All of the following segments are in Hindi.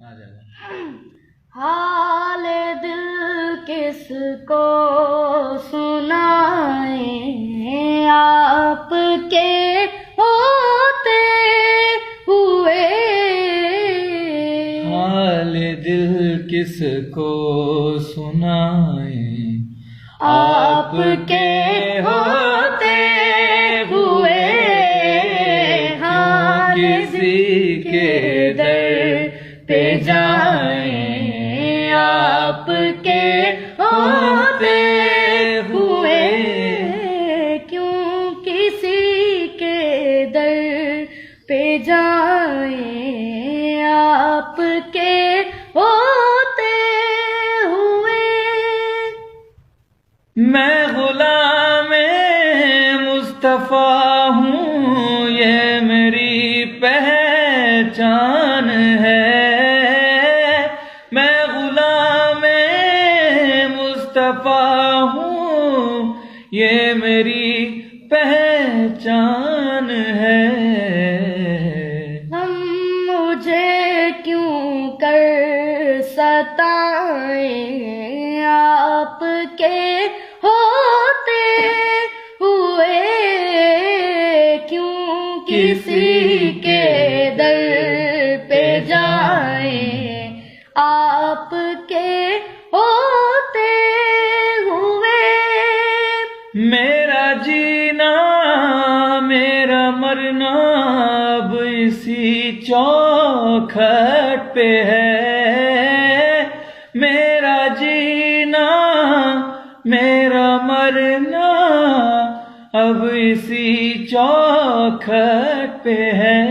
आ जाएगा। हाल दिल किसको सुनाए, आपके होते हुए। हाल दिल किसको सुनाए, आपके होते हुए। क्यों किसी के दर पे जाएं, आपके होते हुए। क्यों किसी के दर पे जाएं, आपके होते हुए। मैं गुलाम-ए मुस्तफा हूँ, ये मेरी पहचान है। मैं गुलाम-ए मुस्तफा हूँ, ये मेरी पहचान है। हम मुझे क्यों कर सताएं, आपके होते हुए। क्यों किसी के दर पे जाएं, आपके होते हुए। मेरा जीना मेरा मरना अब इसी चौखट पे है। मेरा जीना मेरा मरना अब इसी चौखट पे है।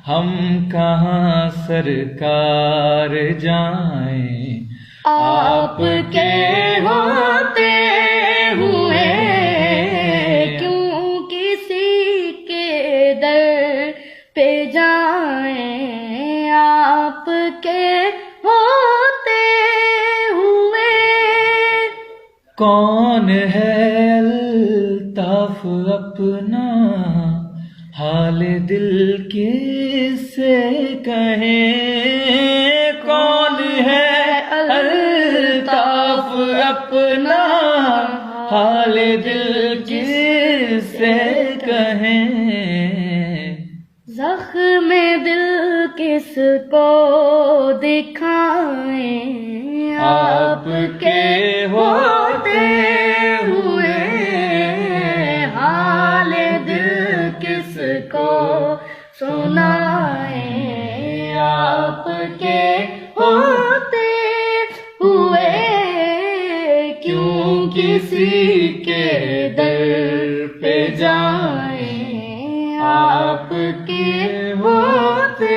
हम कहाँ सरकार जाएं, आपके होते हुए। क्यों किसी के दर पे जाएं, आपके होते हुए। कौन है अल्ताफ अपना हाल दिल किससे कहें। कौन है अल्ताफ अपना हाल दिल किससे कहें। ज़ख्म दिल किसको दिखाएं, आपके होते हुए। हाल दिल किसको सुनाएं, आपके होते हुए। क्यों किसी के दर पे जाएं, आपके होते